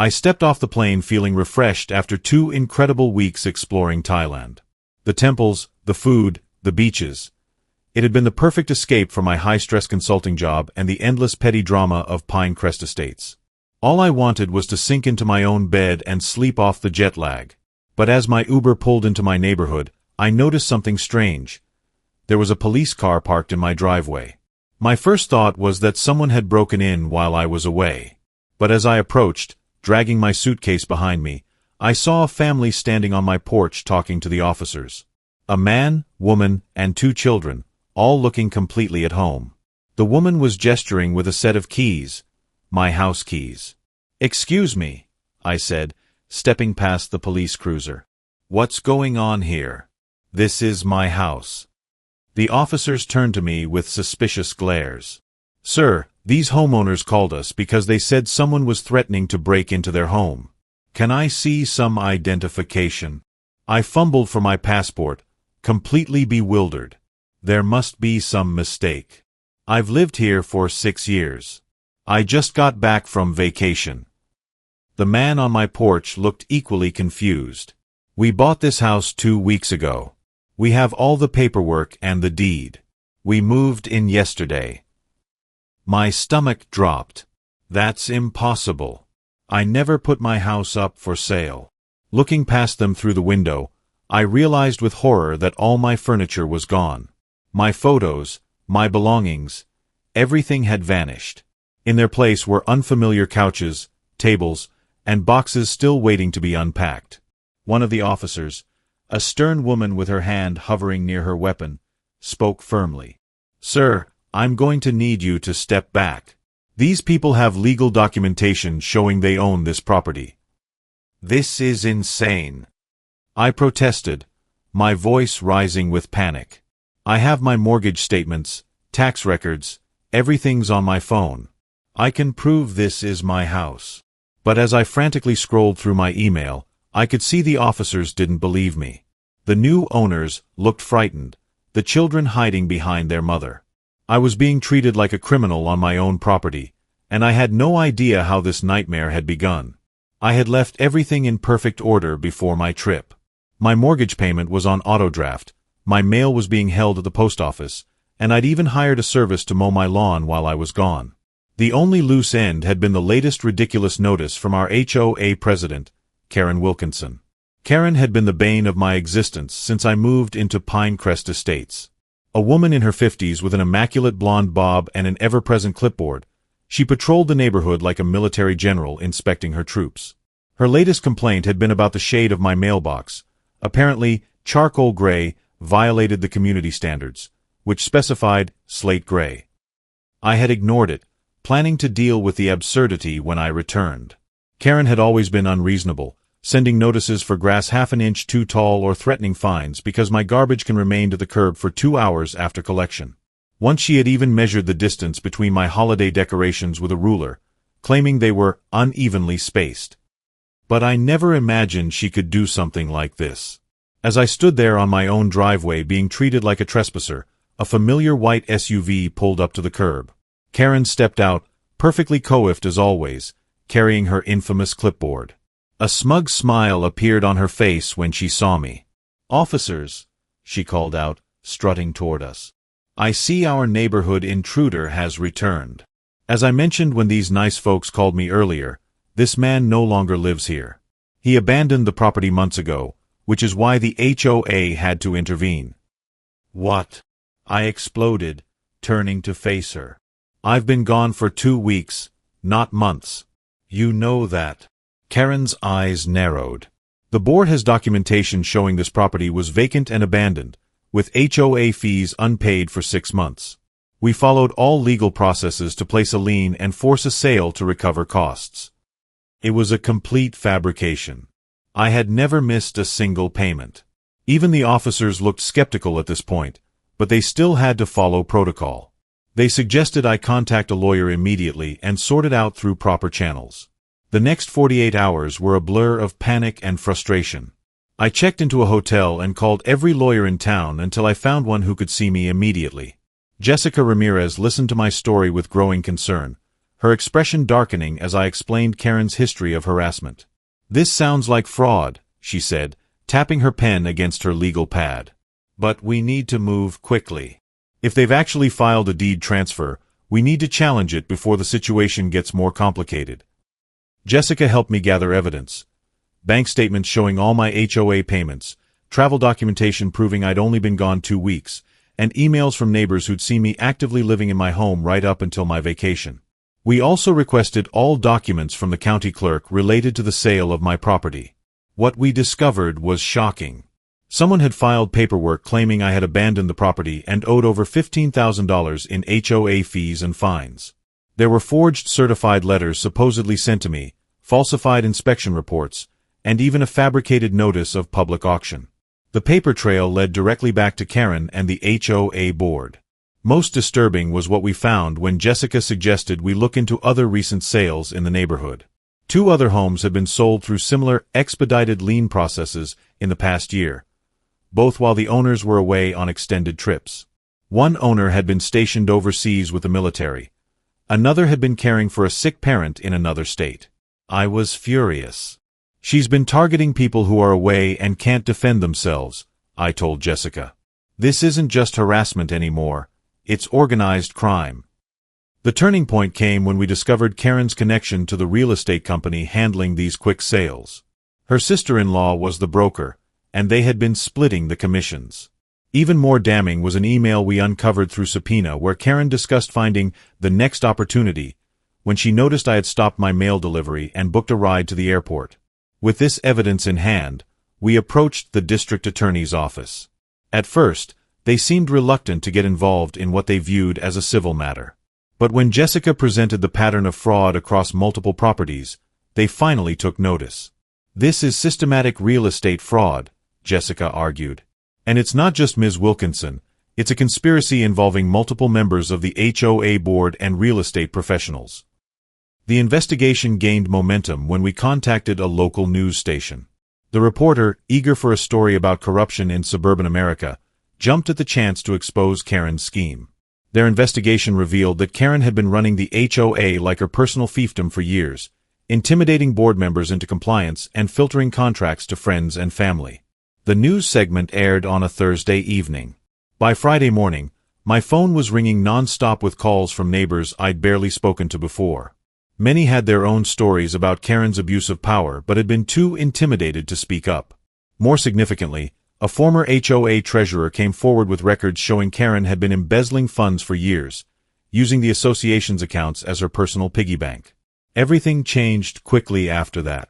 I stepped off the plane feeling refreshed after 2 incredible weeks exploring Thailand. The temples, the food, the beaches. It had been the perfect escape from my high-stress consulting job and the endless petty drama of Pinecrest Estates. All I wanted was to sink into my own bed and sleep off the jet lag. But as my Uber pulled into my neighborhood, I noticed something strange. There was a police car parked in my driveway. My first thought was that someone had broken in while I was away. But as I approached, dragging my suitcase behind me, I saw a family standing on my porch talking to the officers. A man, woman, and 2 children, all looking completely at home. The woman was gesturing with a set of keys, my house keys. "Excuse me," I said, stepping past the police cruiser. "What's going on here? This is my house." The officers turned to me with suspicious glares. "Sir, these homeowners called us because they said someone was threatening to break into their home. Can I see some identification?" I fumbled for my passport, completely bewildered. There must be some mistake. I've lived here for 6 years. I just got back from vacation. The man on my porch looked equally confused. "We bought this house 2 weeks ago. We have all the paperwork and the deed. We moved in yesterday." My stomach dropped. That's impossible. I never put my house up for sale. Looking past them through the window, I realized with horror that all my furniture was gone. My photos, my belongings, everything had vanished. In their place were unfamiliar couches, tables, and boxes still waiting to be unpacked. One of the officers, a stern woman with her hand hovering near her weapon, spoke firmly. "Sir, I'm going to need you to step back. These people have legal documentation showing they own this property." "This is insane," I protested, my voice rising with panic. "I have my mortgage statements, tax records, everything's on my phone. I can prove this is my house." But as I frantically scrolled through my email, I could see the officers didn't believe me. The new owners looked frightened, the children hiding behind their mother. I was being treated like a criminal on my own property, and I had no idea how this nightmare had begun. I had left everything in perfect order before my trip. My mortgage payment was on autodraft, my mail was being held at the post office, and I'd even hired a service to mow my lawn while I was gone. The only loose end had been the latest ridiculous notice from our HOA president, Karen Wilkinson. Karen had been the bane of my existence since I moved into Pinecrest Estates. A woman in her 50s with an immaculate blonde bob and an ever-present clipboard, she patrolled the neighborhood like a military general inspecting her troops. Her latest complaint had been about the shade of my mailbox. Apparently, charcoal gray violated the community standards, which specified slate gray. I had ignored it, planning to deal with the absurdity when I returned. Karen had always been unreasonable, sending notices for grass half an inch too tall or threatening fines because my garbage can remain to the curb for 2 hours after collection. Once she had even measured the distance between my holiday decorations with a ruler, claiming they were unevenly spaced. But I never imagined she could do something like this. As I stood there on my own driveway being treated like a trespasser, a familiar white SUV pulled up to the curb. Karen stepped out, perfectly coiffed as always, carrying her infamous clipboard. A smug smile appeared on her face when she saw me. "Officers," she called out, strutting toward us. "I see our neighborhood intruder has returned. As I mentioned when these nice folks called me earlier, this man no longer lives here. He abandoned the property months ago, which is why the HOA had to intervene." "What?" I exploded, turning to face her. "I've been gone for 2 weeks, not months. You know that." Karen's eyes narrowed. "The board has documentation showing this property was vacant and abandoned, with HOA fees unpaid for 6 months. We followed all legal processes to place a lien and force a sale to recover costs. It was a complete fabrication. I had never missed a single payment." Even the officers looked skeptical at this point, but they still had to follow protocol. They suggested I contact a lawyer immediately and sort it out through proper channels. The next 48 hours were a blur of panic and frustration. I checked into a hotel and called every lawyer in town until I found one who could see me immediately. Jessica Ramirez listened to my story with growing concern, her expression darkening as I explained Karen's history of harassment. "This sounds like fraud," she said, tapping her pen against her legal pad. "But we need to move quickly. If they've actually filed a deed transfer, we need to challenge it before the situation gets more complicated." Jessica helped me gather evidence. Bank statements showing all my HOA payments, travel documentation proving I'd only been gone 2 weeks, and emails from neighbors who'd seen me actively living in my home right up until my vacation. We also requested all documents from the county clerk related to the sale of my property. What we discovered was shocking. Someone had filed paperwork claiming I had abandoned the property and owed over $15,000 in HOA fees and fines. There were forged certified letters supposedly sent to me, falsified inspection reports, and even a fabricated notice of public auction. The paper trail led directly back to Karen and the HOA board. Most disturbing was what we found when Jessica suggested we look into other recent sales in the neighborhood. 2 other homes had been sold through similar expedited lien processes in the past year, both while the owners were away on extended trips. One owner had been stationed overseas with the military. Another had been caring for a sick parent in another state. I was furious. "She's been targeting people who are away and can't defend themselves," I told Jessica. "This isn't just harassment anymore. It's organized crime." The turning point came when we discovered Karen's connection to the real estate company handling these quick sales. Her sister-in-law was the broker, and they had been splitting the commissions. Even more damning was an email we uncovered through subpoena where Karen discussed finding the next opportunity when she noticed I had stopped my mail delivery and booked a ride to the airport. With this evidence in hand, we approached the district attorney's office. At first, they seemed reluctant to get involved in what they viewed as a civil matter. But when Jessica presented the pattern of fraud across multiple properties, they finally took notice. "This is systematic real estate fraud," Jessica argued. "And it's not just Ms. Wilkinson, it's a conspiracy involving multiple members of the HOA board and real estate professionals." The investigation gained momentum when we contacted a local news station. The reporter, eager for a story about corruption in suburban America, jumped at the chance to expose Karen's scheme. Their investigation revealed that Karen had been running the HOA like her personal fiefdom for years, intimidating board members into compliance and filtering contracts to friends and family. The news segment aired on a Thursday evening. By Friday morning, my phone was ringing non-stop with calls from neighbors I'd barely spoken to before. Many had their own stories about Karen's abuse of power but had been too intimidated to speak up. More significantly, a former HOA treasurer came forward with records showing Karen had been embezzling funds for years, using the association's accounts as her personal piggy bank. Everything changed quickly after that.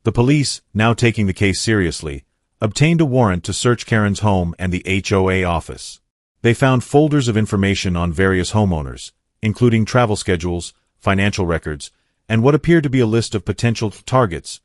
The police, now taking the case seriously, obtained a warrant to search Karen's home and the HOA office. They found folders of information on various homeowners, including travel schedules, financial records, and what appeared to be a list of potential targets,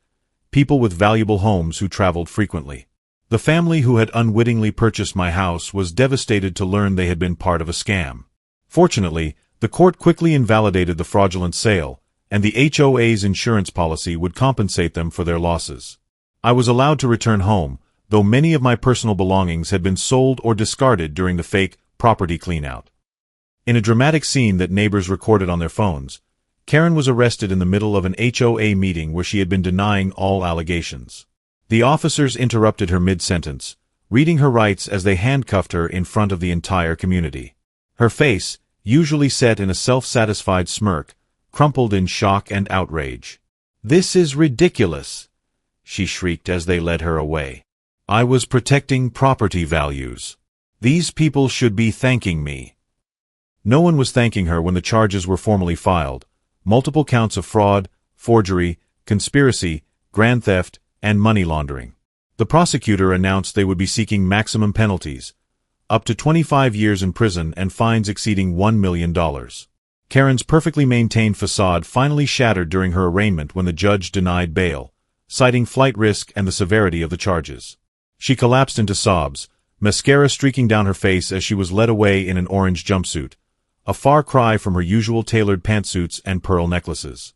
people with valuable homes who traveled frequently. The family who had unwittingly purchased my house was devastated to learn they had been part of a scam. Fortunately, the court quickly invalidated the fraudulent sale, and the HOA's insurance policy would compensate them for their losses. I was allowed to return home, though many of my personal belongings had been sold or discarded during the fake property cleanout. In a dramatic scene that neighbors recorded on their phones, Karen was arrested in the middle of an HOA meeting where she had been denying all allegations. The officers interrupted her mid-sentence, reading her rights as they handcuffed her in front of the entire community. Her face, usually set in a self-satisfied smirk, crumpled in shock and outrage. "This is ridiculous," she shrieked as they led her away. "I was protecting property values. These people should be thanking me." No one was thanking her when the charges were formally filed. Multiple counts of fraud, forgery, conspiracy, grand theft, and money laundering. The prosecutor announced they would be seeking maximum penalties, up to 25 years in prison and fines exceeding $1 million. Karen's perfectly maintained facade finally shattered during her arraignment when the judge denied bail, citing flight risk and the severity of the charges. She collapsed into sobs, mascara streaking down her face as she was led away in an orange jumpsuit, a far cry from her usual tailored pantsuits and pearl necklaces.